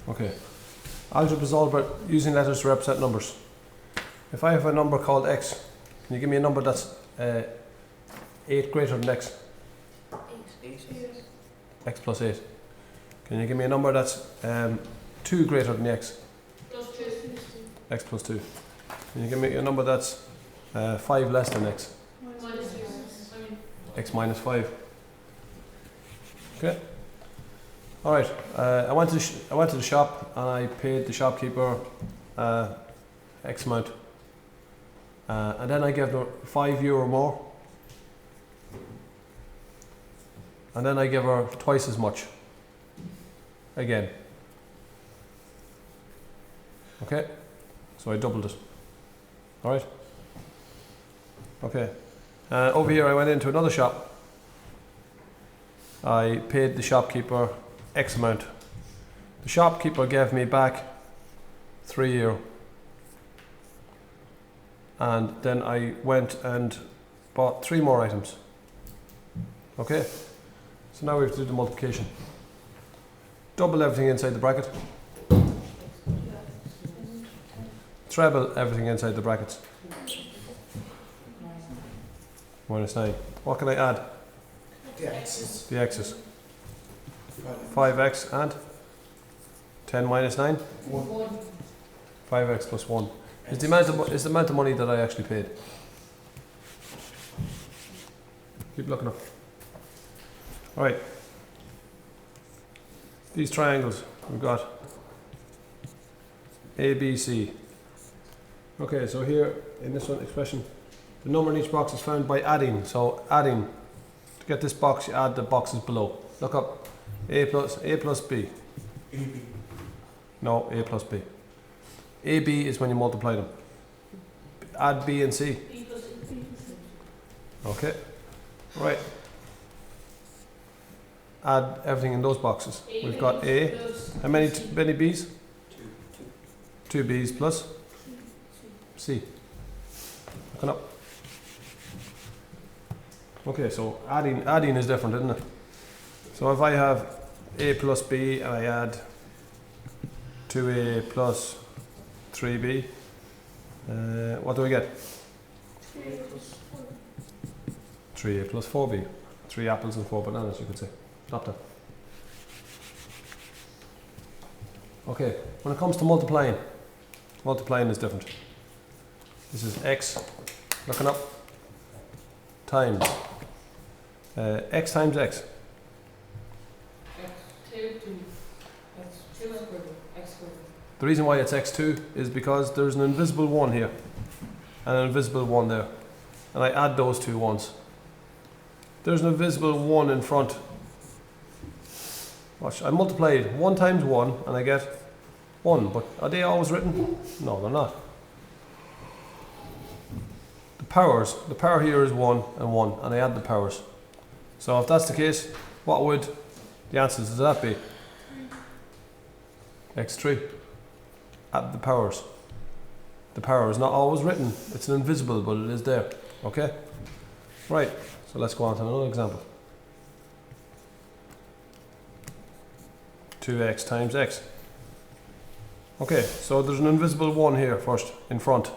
Okay. Algebra is all about using letters to represent numbers. If I have a number called x, can you give me a number that's 8 greater than x? 8. X plus 8. Can you give me a number that's 2 greater than x? Plus 2. X plus 2. Can you give me a number that's 5 less than x? Minus 6. X minus 5. Okay. Alright, I went to the shop and I paid the shopkeeper X amount. And then I gave her €5 more. And then I gave her twice as much. Again. Okay? So I doubled it. Alright? Okay. Over here I went into another shop. I paid the shopkeeper X amount. The shopkeeper gave me back €3. And then I went and bought 3 more items. Okay? So now we have to do the multiplication. Double everything inside the bracket. Treble everything inside the brackets. Minus 9. What can I add? The x's. The x's. 5x and 10 minus 9? 1. 5x plus 1. Is the amount of money that I actually paid. Keep looking up. Alright. These triangles, we've got A, B, C. Okay, so here in this one expression, the number in each box is found by adding. So adding, to get this box, you add the boxes below. Look up. A plus B. AB. No, A plus B. AB is when you multiply them. Add B and C. B plus C. Okay. Right. Add everything in those boxes. We've got A. How many B's? 2 B's plus C. Looking up. Okay, so adding is different, isn't it? So if I have A plus B and I add 2A plus 3B, what do I get? 3A plus 4B. 3 apples and 4 bananas, you could say. Stop that. Okay, when it comes to multiplying is different. This is x, looking up, times x times x. 2. X 2 squared. X squared. The reason why it's x2 is because there's an invisible 1 here and an invisible 1 there, and I add those two ones. There's an invisible 1 in front. Watch, I multiplied 1 times 1 and I get 1, but are they always written? No, they're not. The power here is 1 and 1, and I add the powers. So if that's the case, what would the answers to that be? x3. Add the powers. The power is not always written. It's an invisible, but it is there. Okay? Right. So let's go on to another example. 2x times x. Okay, so there's an invisible 1 here first, in front.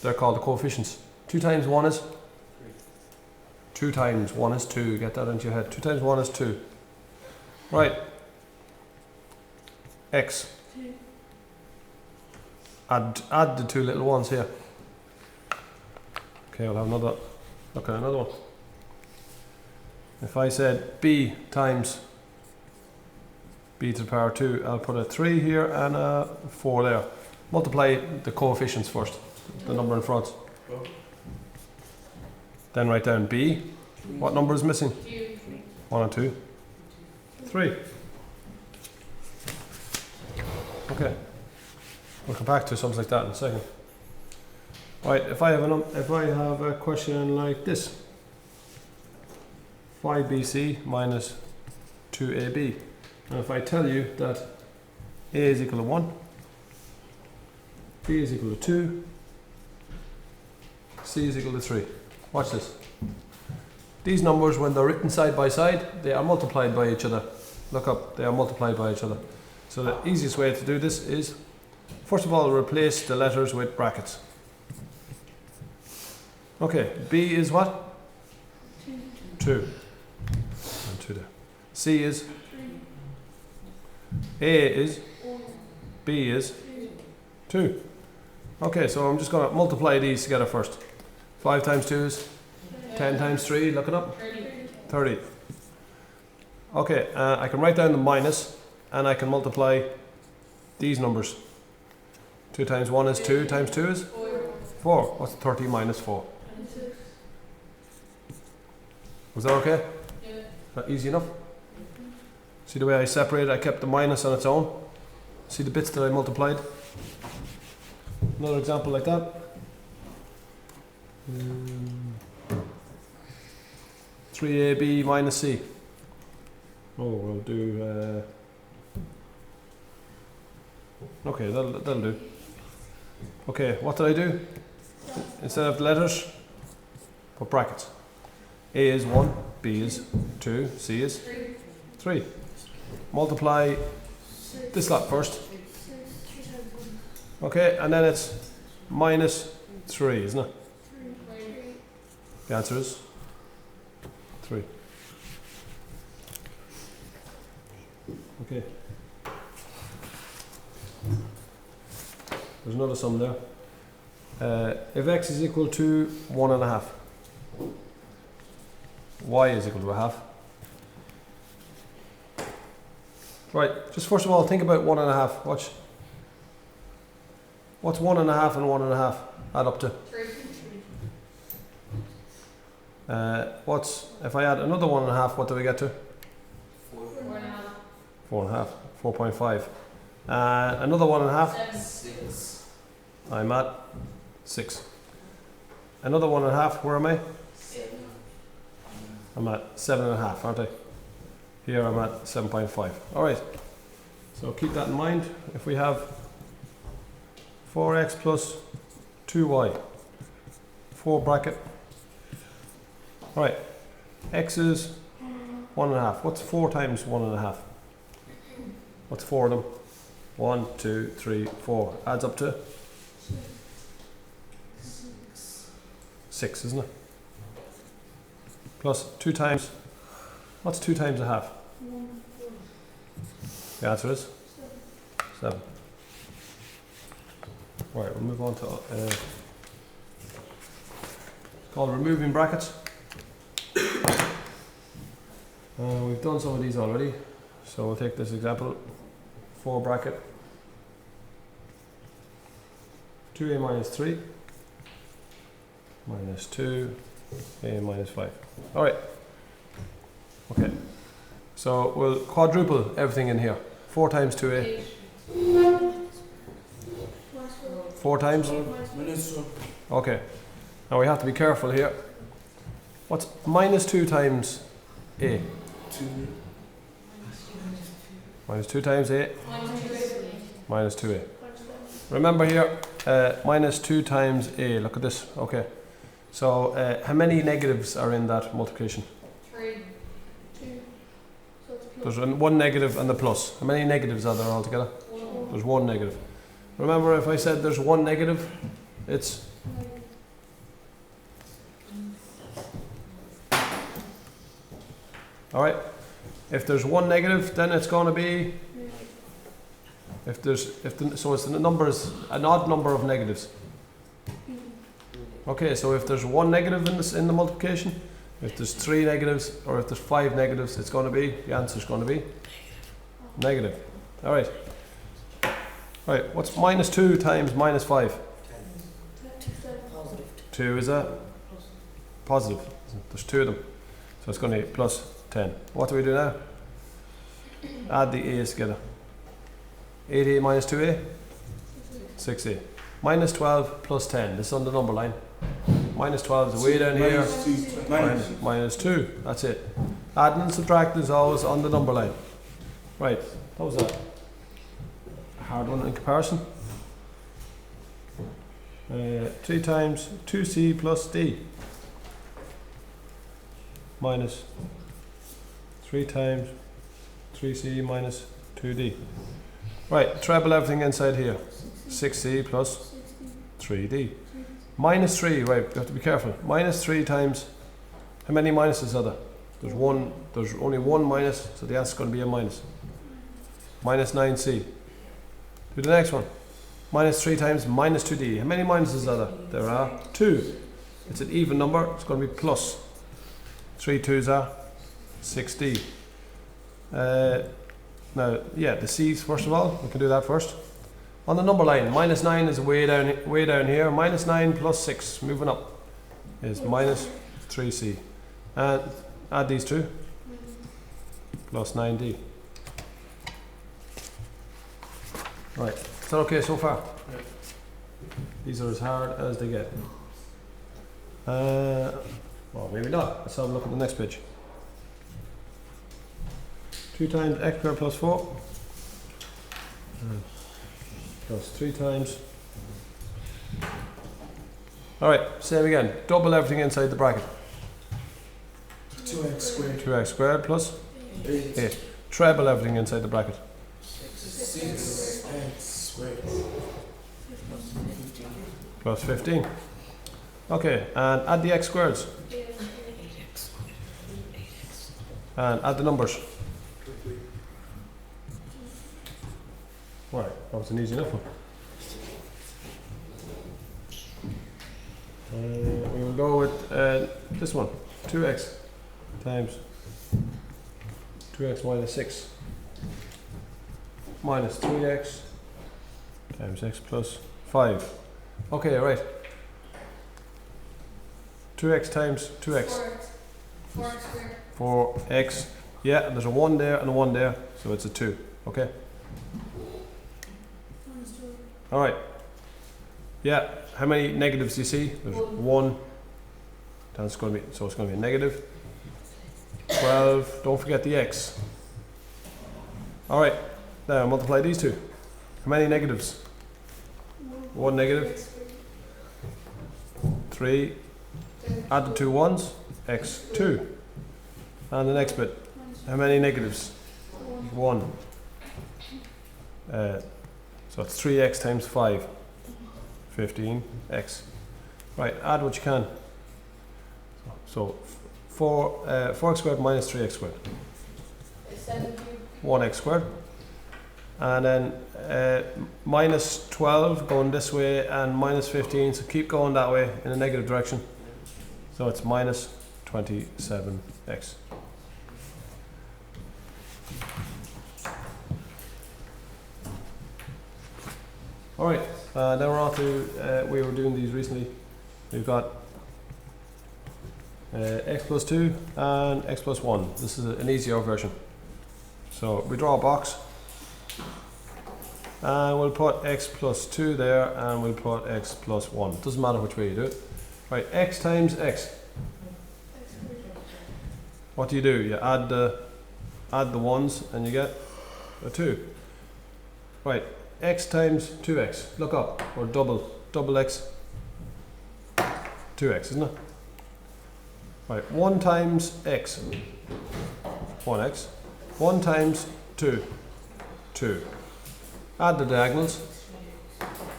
They're called the coefficients. 2 times 1 is? 2 times 1 is 2. Get that into your head. 2 times 1 is 2. Right. X. Add the two little ones here. Okay, I'll have another look at another one. If I said b times b to the power 2, I'll put a 3 here and a 4 there. Multiply the coefficients first, the number in front. Then write down b. What number is missing? 1 and 2. 3. Okay. We'll come back to something like that in a second. Right, if I have a question like this. 5bc minus 2ab. And if I tell you that a is equal to 1, b is equal to 2, c is equal to 3. Watch this. These numbers, when they're written side by side, they are multiplied by each other. Look up, they are multiplied by each other. So the easiest way to do this is, first of all, replace the letters with brackets. Okay, B is what? 2. And 2 there. C is? A is? B is? 2. Okay, so I'm just going to multiply these together first. 5 times 2 is? 10 times 3, look it up. 30. Okay, I can write down the minus and I can multiply these numbers. 2 times 1 is 2, times 2 is? 4. What's 30 minus 4? Was that okay? Yeah. That easy enough? See the way I separated, I kept the minus on its own. See the bits that I multiplied? Another example like that. 3ab minus c. Oh, we'll do... okay, that'll do. Okay, what did I do? Instead of the letters, put brackets. A is 1, B is 2, C is 3. Multiply this lot first. Okay, and then it's minus 3, isn't it? The answer is 3. Okay. There's another sum there. If x is equal to 1.5, y is equal to 1/2. Right, just first of all, think about 1.5. Watch. What's 1.5 and 1.5 add up to? 3. What's, if I add another 1.5, what do we get to? 4.5. 4.5. 4.5. Another 1.5. 6. I'm at 6. Another 1.5, where am I? 7. I'm at 7.5, aren't I? Here I'm at 7.5. Alright, so keep that in mind. If we have 4x plus 2y, 4 bracket. Alright, x is 1.5. What's 4 times 1.5? What's 4 of them? 1, 2, 3, 4. Adds up to 6, isn't it? Plus 2 times, what's 2 times 1/2? The answer is 7. Right, we'll move on to it's called removing brackets. We've done some of these already, so we'll take this example. 4 bracket 2a minus 3 minus 2a minus 5. Alright. Okay. So we'll quadruple everything in here. 4 times 2a. 4 times? Minus 1. Okay. Now we have to be careful here. What's minus 2 times a? 2. Minus 2 times a? 1, 2, 3. Minus 2a. Remember here, minus 2 times a. Look at this. Okay. So how many negatives are in that multiplication? 3. There's one negative and the plus. How many negatives are there altogether? 1. There's one negative. Remember, if I said there's one negative, it's alright. If there's one negative, then it's going to be so it's the numbers, an odd number of negatives. Okay, so if there's one negative in the multiplication, if there's 3 negatives, or if there's 5 negatives, it's going to be, the answer is going to be negative. Alright. Right, what's minus 2 times minus 5? 2 is a positive. There's 2 of them. So it's going to be plus 10. What do we do now? Add the a's together. 8a minus 2a? 6a. Minus 12 plus 10. This is on the number line. Minus 12 is way down here. Minus 2. That's it. Adding and subtracting is always on the number line. Right. That was a hard one in comparison. 3 times 2c plus d. Minus 3 times 3c minus 2d. Right, treble everything inside here. 6c plus 3d. Minus 3, right, you have to be careful. Minus 3 times, how many minuses are there? There's only one minus, so the answer is going to be a minus. Minus 9c. Do the next one. Minus 3 times minus 2d. How many minuses are there? There are 2. It's an even number, it's going to be plus. 3 2s are 6d. Now, yeah, the c's first of all, we can do that first. On the number line, minus 9 is way down here. Minus 9 plus 6, moving up, is minus 3c. And add these two, plus 9d. Right, is that okay so far? Yeah. These are as hard as they get. Well, maybe not. Let's have a look at the next page. 2 times x squared plus 4 plus 3 times. Alright, same again. Double everything inside the bracket. 2x squared. 2x squared plus 8. 8. Treble everything inside the bracket. 6x squared. Plus 15. Okay, and add the x squareds. And add the numbers. Right, that was an easy enough one. We will go with this one. 2x times 2x minus 6 minus 3x times x plus 5. Okay, right. 2x times 2x. 4x squared. 4x. Yeah, there's a 1 there and a 1 there, so it's a 2. Okay? Alright. Yeah, how many negatives do you see? There's 1. That's going to be, so it's going to be a negative. 12. Don't forget the x. Alright, now multiply these two. How many negatives? 1 negative. 3. Add the 2 1s. X 2. And the next bit. How many negatives? 1. So it's 3x times 5. 15x. Right, add what you can. So 4x squared minus 3x squared. 1x squared. And then minus 12 going this way and minus 15, so keep going that way in a negative direction. So it's minus 27x. Alright, then we're on to, we were doing these recently. We've got x plus 2 and x plus 1. This is an easier version. So we draw a box and we'll put x plus 2 there and we'll put x plus 1. Doesn't matter which way you do it. Right, x times x. What do? You add the 1s and you get a 2. Right, x times 2x. Look up, or double x, 2x, isn't it? Right, 1 times x, 1x. 1 times 2, 2. Add the diagonals.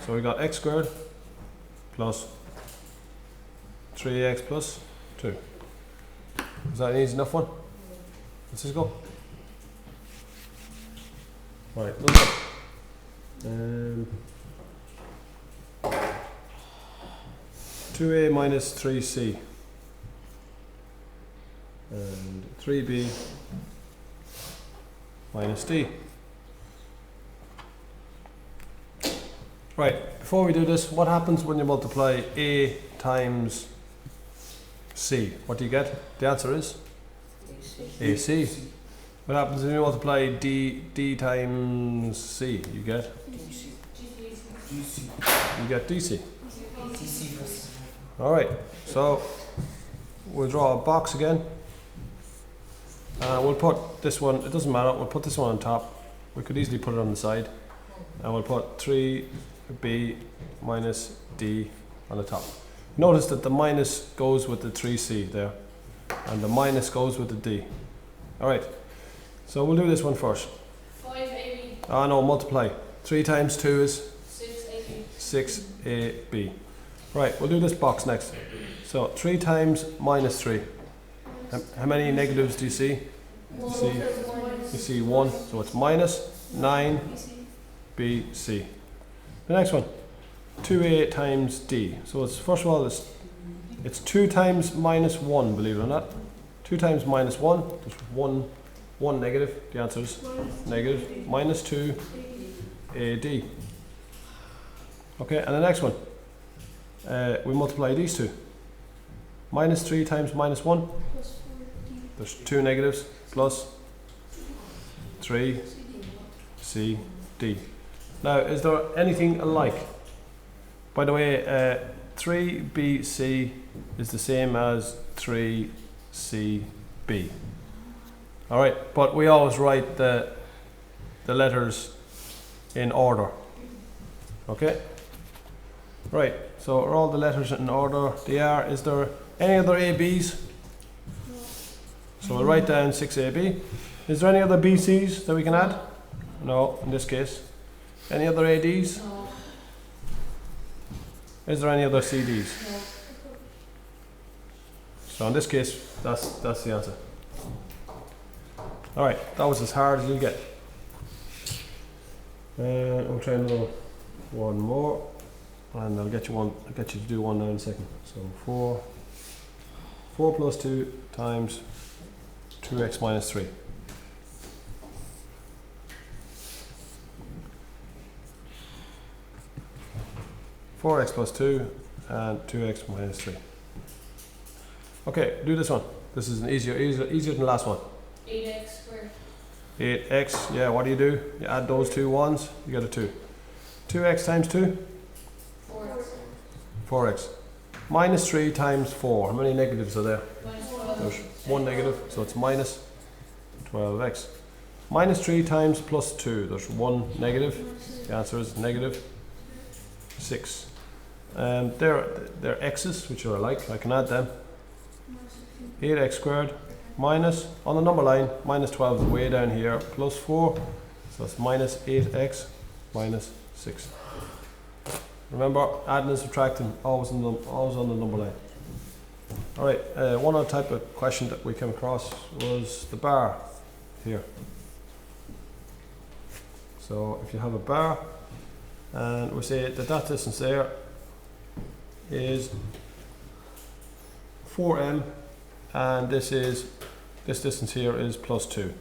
So we got x squared plus 3x plus 2. Is that an easy enough one? Let's just go. Right, look up. 2a minus 3c and 3b minus d. Right, before we do this, what happens when you multiply a times c? What do you get? The answer is AC. What happens when you multiply d times c? You get DC. Alright, so we'll draw a box again. We'll put this one, it doesn't matter, we'll put this one on top. We could easily put it on the side. And we'll put 3b minus d on the top. Notice that the minus goes with the 3c there. And the minus goes with the d. Alright, so we'll do this one first. 5ab. No, multiply. 3 times 2 is 6 6ab. Right, we'll do this box next. So 3 times minus 3. How many negatives do you see? You see 1, so it's minus 9bc. The next one, 2a times d. So it's, first of all, it's 2 times minus 1, believe it or not. 2 times minus 1, there's one negative. The answer is negative. Minus 2 ad. Okay, and the next one, we multiply these two. Minus 3 times minus 1, there's 2 negatives, plus 3 c d. Now, is there anything alike? By the way, 3bc is the same as 3cb. Alright, but we always write the letters in order. Okay? Right, so are all the letters in order? They are. Is there any other ABs? So we'll write down 6AB. Is there any other BCs that we can add? No, in this case. Any other ADs? No. Is there any other CDs? No. So in this case, that's the answer. Alright, that was as hard as you'll get. I'll try another one more, and I'll get you to do one now in a second. So 4 plus 2 times 2x minus 3. (4x plus 2) and 2x minus 3. Okay, do this one. This is an easier than the last one. 8x squared. 8x, yeah, what do? You add those two ones, you get a 2. 2x times 2? 4x. 4x. Minus 3 times 4. How many negatives are there? Minus 12. There's one negative, so it's minus 12x. Minus 3 times plus 2. There's one negative. The answer is negative 6. They're x's, which are alike. I can add them. 8x squared minus, on the number line, minus 12 is way down here, plus 4. So it's minus 8x minus 6. Remember, adding and subtracting, always on the number line. Alright, one other type of question that we came across was the bar here. So if you have a bar, and we say that distance there is 4m, and this distance here is plus 2.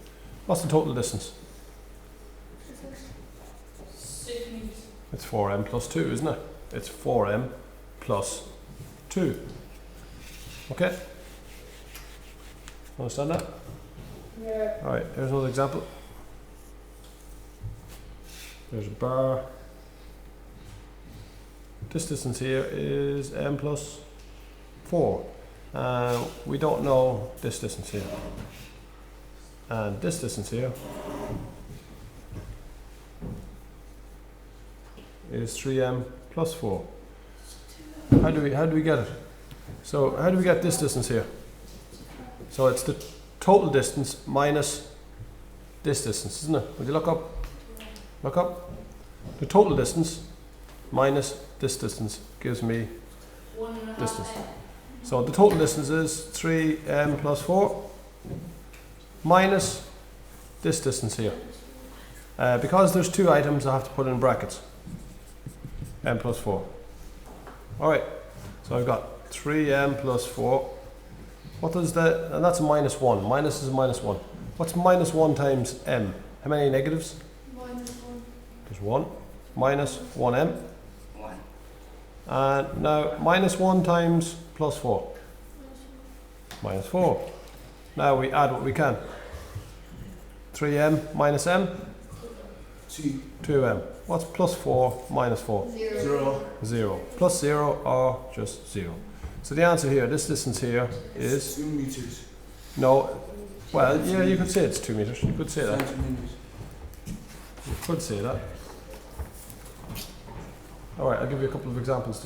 What's the total distance? 6 meters. It's 4m plus 2, isn't it? It's 4m plus 2. Okay? Understand that? Yeah. Alright, here's another example. There's a bar. This distance here is m plus 4. We don't know this distance here. And this distance here is 3m plus 4. How do we get it? So how do we get this distance here? So it's the total distance minus this distance, isn't it? Would you look up? Look up. The total distance minus this distance gives me 1.5 distance. m. So the total distance is 3m plus 4 minus this distance here. Because there's two items, I have to put in brackets. M plus 4. Alright, so I've got 3m plus 4. What is that? And that's a minus 1. Minus is a minus 1. What's minus 1 times m? How many negatives? Minus 1. There's 1. Minus 1m. And now minus 1 times plus 4. Minus 4. Now we add what we can. 3m minus m? 2m. What's plus 4 minus 4? 0. 0. Plus 0 or just 0. So the answer here, this distance here is... 2 meters. No. Well, yeah, you could say it's 2 meters. You could say that. Centimeters. You could say that. Alright, I'll give you a couple of examples to